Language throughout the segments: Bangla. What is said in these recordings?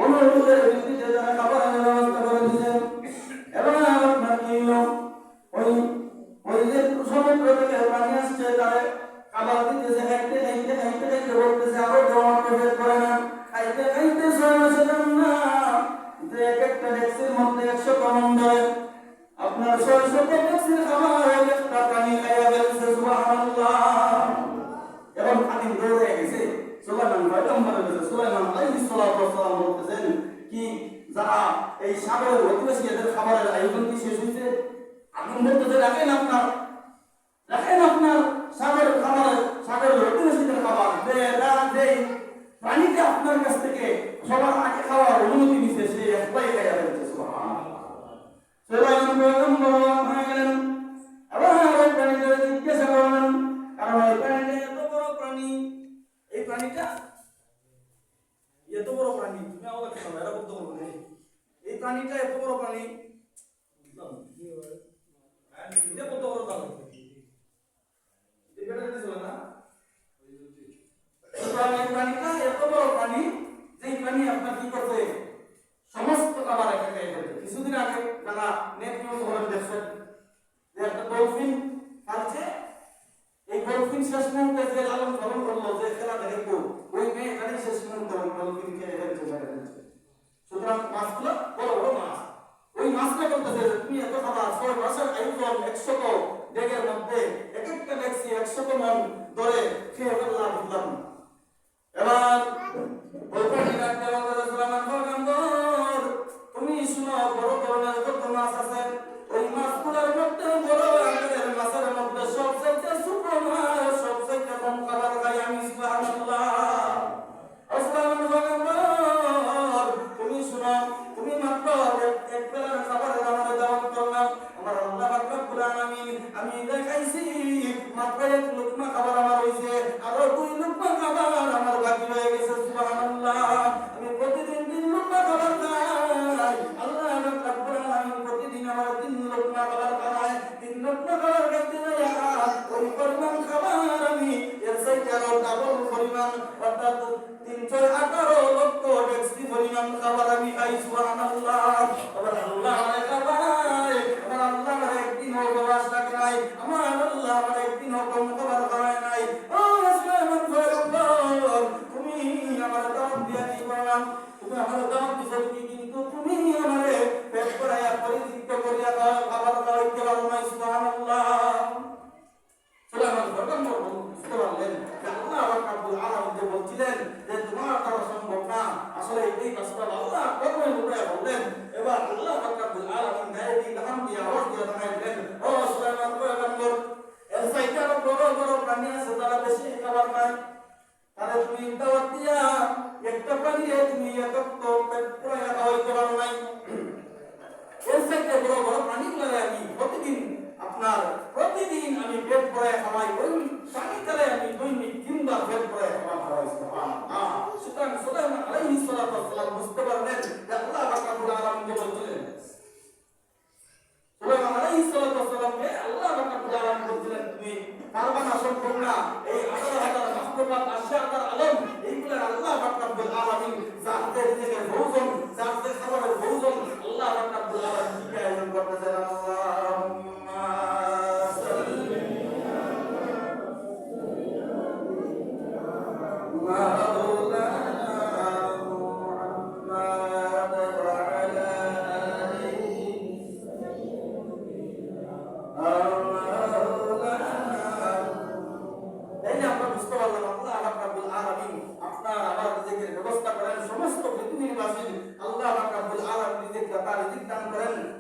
অনুরোধের ভিত্তিতে যারা খাবারের ব্যবস্থা করে দিয়েছেন। এবার আপনার কি হলো, ওই যে সমুদ্র থেকে পানি আসছে, তারে খাবার দিতেছে, খাইতে খাইতে খাইতে খাইতে বলতেছে আরো দেওয়া পেট করে না, খাইতে খাইতে 6 মাসে না যে এক একটা ডেক্সির মধ্যে 100 কমন ধরে আপনার 600 ডেক্সির খাবার একটা পানি খাইয়া ফেলছে। সুবহানাল্লাহ। এবং খাদিম দৌড়ে গেছে, সুলাইমান পয়গম্বর বলেছে, সুলাইমান আলাইহিস সালাতু ওয়াস সালাম বলতেছেন কি, যারা এই সাগরের অধিবাসী এদের খাবারের আয়োজন কি শেষ হয়েছে? আগুন বলতেছে রাখেন আপনার সাগরের খাবারের, সাগরের অধিবাসীদের খাবার যে প্রাণীকে আপনার কাছ থেকে সবার আগে খাওয়ার অনুমতি নিছে, সে একটাই খাইয়া ফেলছে। সুবহানাল্লাহ। সুলাইমান পয়গম্বর হয়ে গেলেন। আবার ওই প্রাণীটা জিজ্ঞাসা করলেন, কারণ এই প্রাণীটা এত বড় প্রাণী, এই প্রাণীটা এত বড় প্রাণী, তুমি আওয়াজ করো, এরা বলতে বলবো না, এই প্রাণীটা এত বড় প্রাণী, এটা কত বড় দাও, এটা দিছিল না, এই প্রাণীটা এত বড় প্রাণী, যে প্রাণী আপনার কি করছে, সমস্ত খাবার একা খেয়ে ফেলছে। কিছুদিন আগে যারা নেট নিউজ করেন দেখছেন যে একটা ডলফিন খাচ্ছে, এই ডলফিন শেষ মুহূর্তে যে লালন পালন করলো, যে খেলা দেখবো, ওই মেয়ে এখানে শেষ মুহূর্তে ওই ডলফিন খেয়ে ফেলছে। সুতরাং মাছগুলো বড় বড় মাছ, ওই মাছটা বলতেছে তুমি এত খাবার, 6 মাসের আয়োজন 100 ডেগের মধ্যে এক একটা ডেক্সি 100 মন ধরে খেয়ে ফেললাম বুঝলাম। এবার ওই প্রাণীটা সুলাইমান পয়গম্বর, তুমি শুনো, বড় ধরনের কত মাছ আছে, ওই মাছগুলোর মধ্যে বড় আকারের মাছের মধ্যে সবচেয়ে ছোট মাছ, সবচেয়ে কম খাবার খাই আমি। সুবহানাল্লাহ। সুলাইমান পয়গম্বর, তুমি শুনো, তুমি মাত্র এক বেলার খাবারের আমার দাওয়াত করলাম, আমার আল্লাহ রাব্বুল আলামিন আমি দেখাইছি মাত্র 1 লুকমা খাবার আমার হইছে, আরো 2 লুকমা খাবার আমার বাকি রয়ে গেছে। সুবহানাল্লাহ। আমি প্রতিদিন 3 লুকমা খাবার খাই, আল্লাহ রাব্বুল আলামিন প্রতিদিন আমার 3 লুকমা খাবার খাওয়ায়। 3 লুকমা খাবার খেতে যাই ওই পরিমাণ খাবার আমি এর চাইতে আরো ডাবল পরিমাণ, অর্থাৎ 318 লক্ষ ডেক্সি পরিমাণ খাবার আমি খাই। সুবহানাল্লাহ। আবার আল্লাহ আমাকে খাওয়ায়, আমার আল্লাহ আমাকে একদিনও উপবাস রাখে নাই, আমার আল্লাহ আমাকে একদিনও কম খাবার খাওয়ায় নাই। ও সুলাইমান পয়গম্বর, তুমি আমার দাওয়াত দিয়া কি করলাম, তুমি আমার দাওয়াত দিছো কি, কিন্তু তুমি আমারে পেট ভরাইয়া পরিতৃপ্ত করিয়া খাবার খাওয়াইতে পারো নাই। সুবহানাল্লাহ। সুলাইমান পয়গম্বর বুঝতে পারলেন যে আল্লাহ রাব্বুল আলামিন যে বলছিলেন যে তোমার দ্বারা সম্ভব না, আসলে এই কাজটা আল্লাহ কর্মের উপরে বললেন। এবার আল্লাহ রাব্বুল আলামিন গায়েবী নাম দিয়ে আওয়াজ দিয়ে জানাইলেন, ও সুলাইমান পয়গম্বর, এর চাইতে আরো বড় বড় প্রাণী আছে যারা বেশি খাবার খায়, তাহলে তুমি দাওয়াত দিয়া একটা প্রাণীকে তুমি এত পেট ভরাইয়া খাওয়াইতে পারো নাই। এর চাইতে বড় বড় প্রাণীগুলো আমি প্রতিদিন আমি পেট ভরাইয়া খাওয়াই, ওই প্রাণীটারে আমি দৈনিক 3 বার পেট ভরাইয়া খাওয়াই। সুবহানাল্লাহ। সুতরাং সুলাইমান আলাইহিস সালাতু ওয়াস সালাম বুঝতে পারলেন যে আল্লাহ রাব্বুল আলামিন বলছিলেন, সুলাইমান আলাইহিস সালাতু ওয়াস সালামকে আল্লাহ রাব্বুল আলামিন বলছিলেন তুমি পারবা না, সম্ভব না, এই 18,000 মাখলুকাত 80,000 আলম এইগুলা আল্লাহ রাব্বুল আলামিন যাতে রিজিকের ভোজন, যাতে খাবারের ভোজন আল্লাহ রাব্বুল আলামিন কি আয়োজন করতেছেন। আল্লাহুম্মা সাল্লি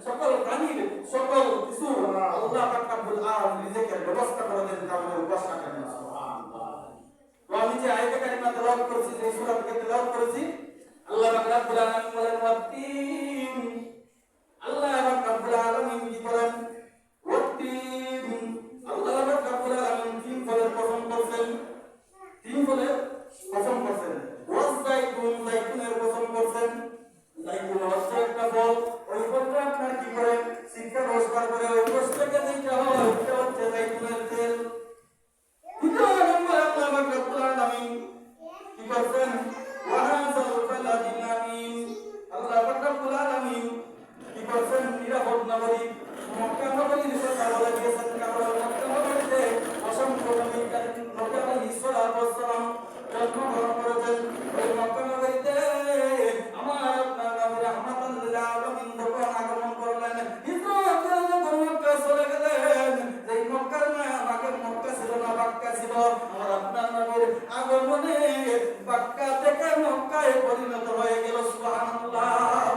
সকল প্রাণীর সকল কিছু আল্লাহ রাব্বুল আলামিন রিজিকের ব্যবস্থা করে দেন, কারণে উপাসনা করেন। সুবহানাল্লাহ। তো আমি যে আয়াতে কারিমা তেলাওয়াত করেছি, যে সূরা থেকে তেলাওয়াত করেছি, আল্লাহ রাব্বুল আলামিন বলেন ওয়াত্তিন, আল্লাহ রাব্বুল আলামিন কি বলেন, ওয়াত্তিন, আল্লাহ রাব্বুল আলামিন 3 ফলের কসম করছেন, 3 ফলের কসম করছেন। ওয়াজাইতুন, জাইতুনের কসম করছেন। জাইতুন হচ্ছে একটা ফল, ওই ফলটা আপনার কি করে শিক্ষা রোজগার করে, ওই রোজটাকে দিতে হয়, ওইটা হচ্ছে জাইতুনের তেল। দ্বিতীয় নম্বর আল্লাহ রাব্বুল আলামিন কি করছেন, ওয়া পরিণত হয়ে গেল। সুবহানাল্লাহ।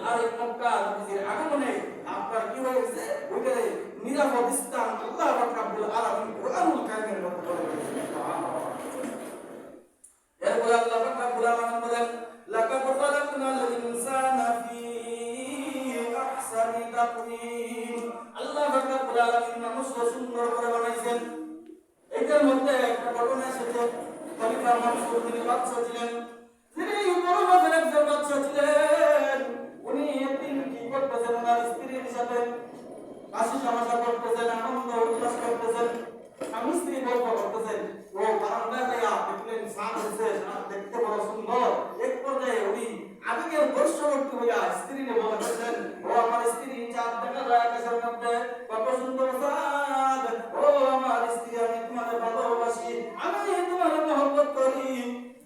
আর এই মক্কা নবীর আগমনে আপনার কি হয়েছে? ওইখানে নিরাপদ স্থান আল্লাহ রাব্বুল আলামিন কুরআনুল কারীমের মধ্যে বলে দিয়েছেন। সুবহানাল্লাহ। এরপরে আল্লাহ রাব্বুল আলামিন বলেন, লাকাদ খালাকনাল ইনসানা ফি আহসানি তাকওয়িম। আল্লাহ রাব্বুল আলামিন মানুষকে সুন্দর করে বানাইছেন। এটার মধ্যে একটা ঘটনা এসেছে। খলিফা মানসুর তিনি বাদশা ছিলেন, তিনি বড় মাপের একজন বাদশা ছিলেন। উনি একদিন কি করতেছেন, ওনার স্ত্রীর সাথে হাসি তামাশা করতেছেন, আনন্দ উল্লাস করতেছেন, স্বামী স্ত্রী গল্প করতেছেন। ও বারান্দায় যাইয়া দেখলেন সাপ হয়েছে, সাপ দেখতে বড় সুন্দর। এক পর্যায়ে উনি আবেগের বর্ষবর্তী হইয়া স্ত্রীকে বলতেছেন, ও আমার স্ত্রী, চাঁদ দেখা যায় আকাশের মধ্যে, কত সুন্দর চাঁদ। ও আমার স্ত্রী, আমি তোমাকে ভালোবাসি, আমি তোমাকে মহব্বত করি,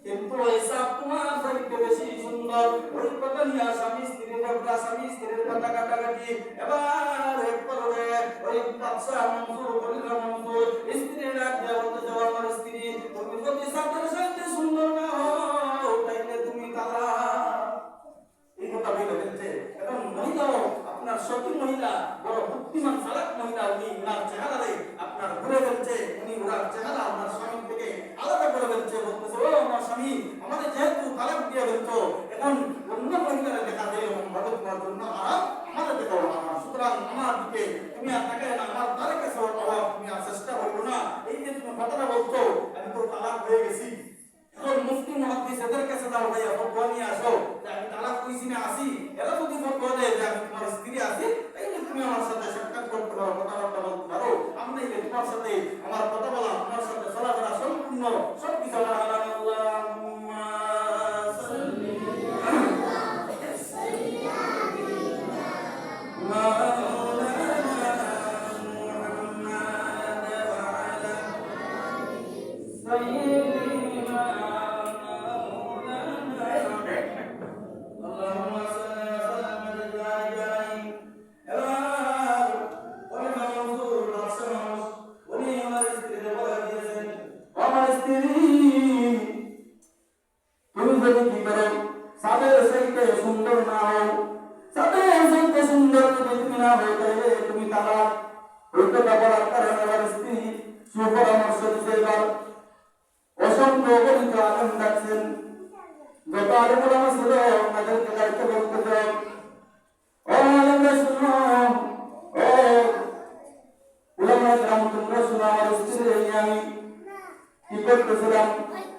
কিন্তু এই চাঁদ তোমার চাইতে বেশি সুন্দর। ওই কথা নিয়ে স্বামী স্ত্রীর কথা, স্বামী স্ত্রীর কথা কাটাকাটি। এবার এক পর্যায়ে ওই বাদশা মনসুর, খলিফা মনসুর স্ত্রীর ডাক দেয়া বলতেছে, আমার স্ত্রী, তুমি যদি চাঁদের চাইতে সুন্দর না হও তাইলে তুমি তালাক। এই কথা বলে দিচ্ছে। এখন মহিলাও আপনার সতী মহিলা, বড় বুদ্ধিমান চালাক মহিলা, উনি ওনার চেহারারে আপনার ঘুরে ফেলছে, উনি ওনার চেহারা ওনার স্বামী থেকে আলাদা করে ফেলছে। বলতেছে, ও আমার স্বামী, আমাদের যেহেতু তালাক দিয়ে ফেলছো, এখন অন্য মহিলারা দেখা যায় এবং ভালো তোমার জন্য আরাম, আমাদের দেখাও আরাম। সুতরাং আমার দিকে তুমি আর তাকায় না, আমার তার কাছে তুমি আর চেষ্টা করবো না। এই যে তুমি কথাটা বলছো, আমি তো তালাক হয়ে গেছি, এখন মুফতি মুহাদ্দিস এদের কাছে যাও, ভাইয়া ফতোয়া নিয়ে আসো যে আমি তালাক হইছি না আছি। এরা যদি ফতোয়া দেয় যে আমি তোমার স্ত্রী আছি, তাইলে তুমি আমার সাথে সাক্ষাৎ করতে পারো, কথাবার্তা বলতে পারো। আমি নাইলে তোমার সাথে আমার কথা বলা, তোমার সাথে চলাফেরা সম্পূর্ণ সবকিছু আমার আল্লাহুম্মা সাল্লি সুন্দর না হও, সাথে সুন্দর যদি তুমি না হও তাহলে তুমি তালাক। ওই কথা বলার কারণে আমার স্ত্রী সুপরামর্শ দিতে এবার অসংখ্য গণিত আলেম ডাকছেন। যত আলেম ওলামা ছিল তাদেরকে দায়িত্ব করতে চান, ও আলেমরা শুনো, ও উলামায়ে কেরাম তোমরা শুনো, আমার স্ত্রী নিয়ে আমি কি করতেছিলাম,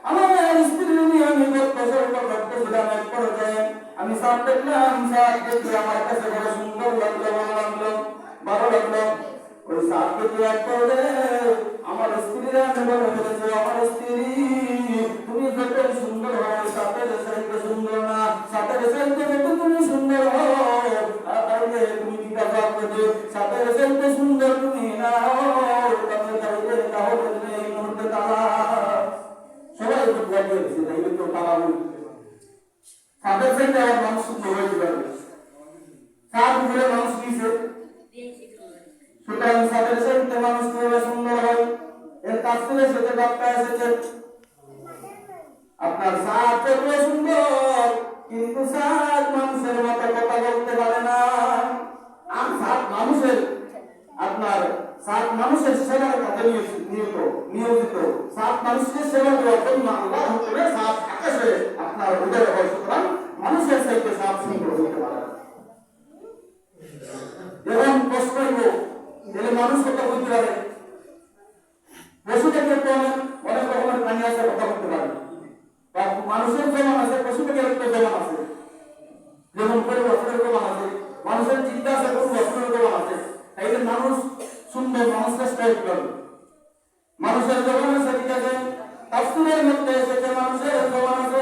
আমার স্ত্রী নিয়ে আমি করতেছিলাম। এক পর্যায়ে আমি সাপ দেখলাম, সাপ দেখে আমার কাছে বড় সুন্দর লাগলো, ভালো লাগলো। ওই সাপ দেখে এক পর্যায়ে আমার স্ত্রীরা আমি বলে ফেলেছে, আমার স্ত্রী, তুমি যত সুন্দর হও সাপের চাইতে সুন্দর না, সাপের চাইতে যত তুমি সুন্দর হও, তাহলে তুমি কি কথা বলছো, সাপের চাইতে সুন্দর তুমি না হও, তাহলে এই মুহূর্তে তালাক। সবাই তো বলে দিচ্ছে, তাইলে তো তালাক বলছে। সাপের চাইতে আমার মানুষ সুন্দর হয়ে যাবে, সাপ ঘুরে মানুষ দিয়েছে, সুতরাং সাপের চাইতে মানুষ কিভাবে সুন্দর হয়? এর তাফসীরে সেটা ব্যাখ্যা এসেছে, আপনার সাপ যত সুন্দর, কিন্তু সাপ মানুষের মতো কথা বলতে পারে না। আর সাপ মানুষের আপনার সাপ মানুষের সেবার কাজে নিয়োজিত, সাপ মানুষের সেবা দেওয়ার জন্য আল্লাহ হুকুমে সাপ আকাশে আপনার উদয় হয়। সুতরাং মানুষের চাইতে সাপ সুন্দর হতে পারে। এখন প্রশ্ন হইব, তাহলে মানুষ কথা বলতে পারে, পশুদের ক্ষেত্রে অনেক রকমের প্রাণী আছে কথা বলতে পারে, মানুষের জমান আছে, পশুদের ক্ষেত্রে জমান আছে, যেমন করে বছরের জমান আছে, মানুষের চিন্তা আছে, কোন বছরের জমান আছে। তাই মানুষ সুন্দর, মানুষ চেষ্টা করবে, মানুষের জমান আছে, ঠিক আছে, তাফসীরের মধ্যে এসেছে মানুষের জমান আছে,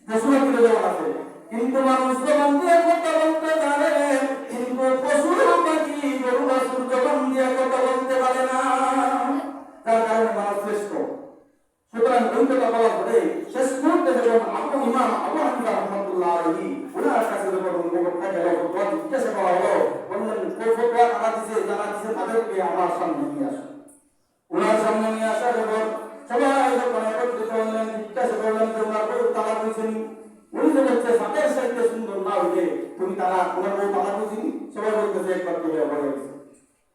পশুদের জমান আছে, কিন্তু মানুষ জবান দিয়ে কথা বলতে পারে, কিন্তু পশু পাখি গরু বাছুর জবান দিয়ে কথা বলতে পারে না, যার কারণে মানুষ শ্রেষ্ঠ। সুতরাং ওই কথা বলার পরে শেষ মুহূর্তে যখন ইমাম আবু হানিফা রাহমাতুল্লাহ আলাইহি ওনার কাছে যখন মুখটা গেল, জিজ্ঞাসা করা হলো, বললেন কোন ফতোয়া কারা দিছে, যারা দিছে তাদেরকে আমার সামনে নিয়ে আসো। ওনার সামনে নিয়ে আসার পর সবাই যখন একত্রিত হলেন, জিজ্ঞাসা করলেন যে ওনার বউ তালাক হয়েছেন, উনি যে বলছে সাথের সাথে সুন্দর না হইলে তুমি তারা ওনার বউ তারা বুঝিনি, সবাই বলতেছে একবার তো হয়ে গেছে।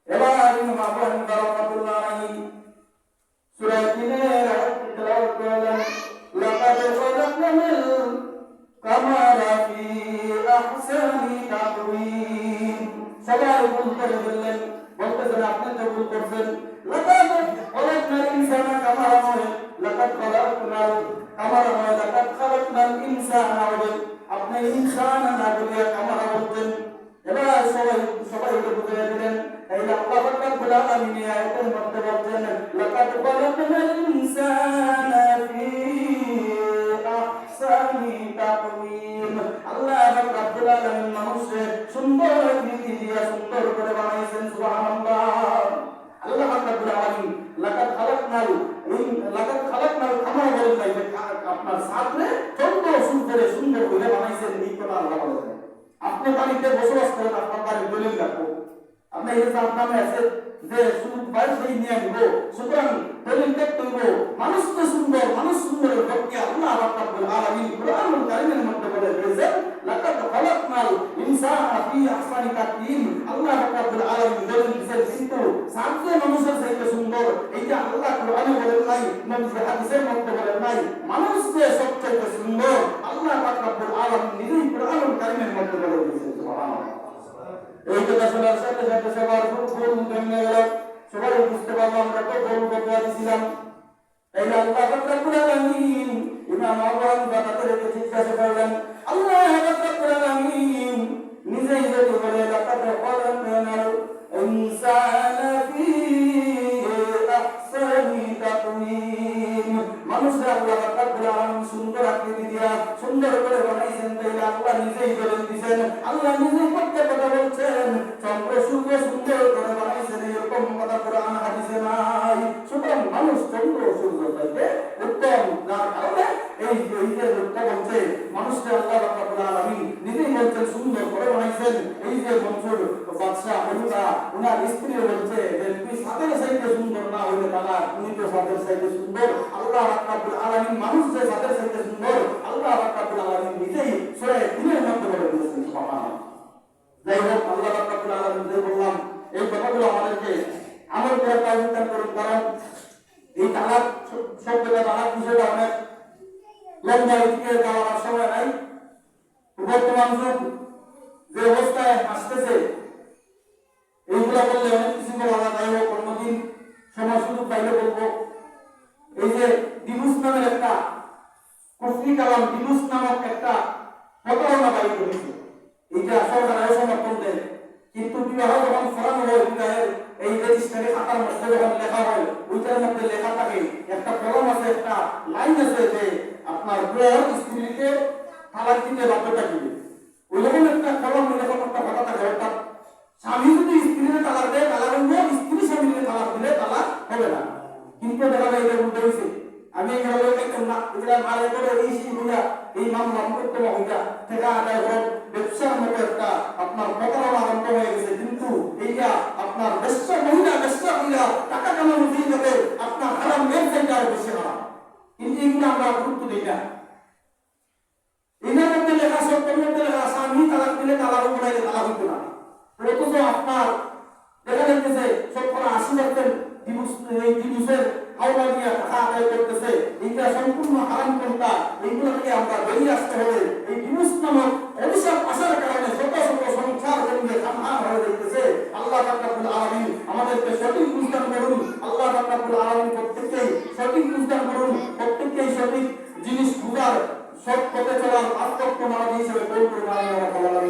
এবার ইমাম আবু হানিফা রাহমাতুল্লাহ আলাইহি সূরা তিনের আয়াত তেলাওয়াত করলেন, লাকাদ খালাকনাল কামারা ফি আহসানি তাকওয়িম। সবাই ভুল করে বললেন, বলতেছেন আপনি তো ভুল করছেন, লাকাদ খালাকনাল ইনসানা কামারা নয়, লাকাদ খালাকনাল কামারা নয়, লাকাদ খালাকনাল ইনসানা বলেন, আপনি ইনসান না বলে কামারা বলতেন। এবার সবাই এটা বুঝে দিলেন, তাইলে আল্লাহ রাব্বুল আলামিন এই আয়াতের মধ্যে বলছেন, লাকাদ খালাকনাল ইনসানা ফি আহসানি তাকওয়িম। আল্লাহ রাব্বুল আলামিন মানুষকে সুন্দর আকৃতি দিয়ে সুন্দর করে বানাইছেন, সুবহানাল্লাহ। আল্লাহ রাব্বুল আলামিন লাকাদ খালাকনাল কামারা বলেন নাই, আপনার সাথে সুন্দর করে বানাইছেন, এই কথা আল্লাহ বলেন। আপনি বাড়িতে বসবাস করেন, আপনার বাড়ির দলিল রাখবো, আপনি এই যে আপনার আছে যে সুদ বাইশ হয়ে নিয়ে নিব, সুতরাং দলিল দেখতে হইব মানুষ তো সুন্দর, মানুষ সুন্দরের ভক্তি আল্লাহ রাব্বুল আলামিন কুরআনুল কারীমের মধ্যে বলে দিয়েছেন, লাকাদ খালাকনাল ইনসানা ফি আহসানি তাকওয়িম। আল্লাহ রাব্বুল আলামিন দলিল দিয়েছেন, কিন্তু সাথে মানুষের চাইতে সুন্দর, এইটা আল্লাহ কুরআনে বলেন নাই, নবী হাদিসের মধ্যে বলেন নাই, মানুষ যে সবচেয়ে সুন্দর আল্লাহ রাব্বুল আলামিন নিজেই কুরআনুল কারীমের মধ্যে বলে দিয়েছেন, সুবহানাল্লাহ। এই কথা শোনার সাথে সাথে সবার ভুল ভেঙে গেল, সবাই বুঝতে পারলাম আমরা তো ভুল কথা দিয়েছিলাম। তাই আল্লাহ রাব্বুল আলামিন ইমাম আবু হানিফা তাদেরকে জিজ্ঞাসা করলেন, আল্লাহ রাব্বুল আলামিন নিজেই যদি বলে লাকাদ খালাকনাল ইনসানা ফি আহসানি তাকওয়িম, মানুষকে আল্লাহ রাব্বুল আলামিন সুন্দর আকৃতি দিয়া সুন্দর করে বানাইছেন, তাইলে আল্লাহ নিজেই বলে দিয়েছেন, আল্লাহ নিজেই প্রত্যেক কথা বলছেন, চন্দ্র সূর্য সুন্দর করে বানাইছেন, এরকম কথা কোরআন হাদিসে নাই। সুতরাং মানুষ চন্দ্র সূর্য চাইতে উত্তম, যার কারণে এই যে লোকটা বলছে মানুষকে আল্লাহ রাব্বুল আলামিন নিজেই বলছেন সুন্দর করে বানাইছেন। এই যে মনসুর বাদশা ওনার স্ত্রী বলছে যে তুমি সাদের চাইতে সুন্দর না হইলে তারা, তুমি তো সাদের চাইতে সুন্দর। আল্লাহ রাব্বুল আলামিন মানুষ যে সাদের চাইতে সুন্দর, আল্লাহ রাব্বুল আলামিন নিজেই সূরা তিনের মধ্যে বলে দিয়েছেন, সুবহানাল্লাহ। যাই হোক, আল্লাহ রাব্বুল আলামিন যে বললাম এই কথাগুলো আমাদেরকে আমল করে তাওফিক করুন, কারণ এই তালাক শব্দটা তালাক বিষয়টা অনেক লম্বা দিকে যাওয়ার সময় নাই। বর্তমান যুগ যে অবস্থায় আসতেছে, এইগুলা বললে অনেক কিছু বলা যায়, হোক অন্যদিন সময় সুযোগ পাইলে বলবো। এই যে ডিভোর্স নামের একটা কুফরি কালাম, ডিভোর্স নামক একটা প্রতারণা বাড়ি করেছে, এইটা সরকার সমর্থন দেয়, কিন্তু বিবাহ যখন ফরানো হয়, বিবাহের এই রেজিস্ট্রারে খাতার মধ্যে যখন লেখা হয়, ওইটার মধ্যে লেখা থাকে একটা কলম আছে, একটা লাইন আছে যে আপনার বর স্ত্রীকে তালাক দিতে বাধ্যতা দিবে। ওইরকম একটা কলম, ওইরকম একটা কথা থাকে, অর্থাৎ স্বামী যদি স্ত্রীকে তালাক দেয় তালাক হইব, স্ত্রী স্বামীকে তালাক দিলে তালাক হবে না। কিন্তু দেখা যায় এটা উল্টো হয়েছে। আমি এখানে দেখতাম না, এগুলা মারে করে এই সেই হইয়া এই মামলা মোকদ্দমা হইয়া থেকে আদায় হোক, ব্যবসার মতো একটা আপনার প্রতারণা আরম্ভ হয়ে গেছে। কিন্তু এইটা আপনার ব্যবসা মহিলা টাকা কামানো দিয়ে যাবে, আপনার হারাম মেয়ের চাইতে আরো বেশি হারাম। কিন্তু এগুলো আমরা গুরুত্ব দিই না। এটার মধ্যে লেখা, সত্যের মধ্যে লেখা স্বামী তালাক দিলে তালাক হইব না, তালাক হইতো না। অথচ আপনার দেখা যাইতেছে 80% ডিভোর্সের হাওলা দিয়ে টাকা আদায় করতেছে। এইটা সম্পূর্ণ হারাম পন্থা, এইগুলো থেকে আমরা বেরিয়ে আসতে হবে। এই ডিভোর্স নামক অভিশাপ আসার কারণে শত শত সংসার ভেঙে খামখা হয়ে যাইতেছে। আল্লাহ রাব্বুল আলামিন আমাদেরকে সঠিক বুঝদান করুন। আল্লাহ রাব্বুল আলামিন প্রত্যেককেই সঠিক বুঝদান করুন, প্রত্যেককেই সঠিক জিনিস বুঝার, সৎ পথে চলার আত্মক্ত মানব হিসেবে কবুল করুন।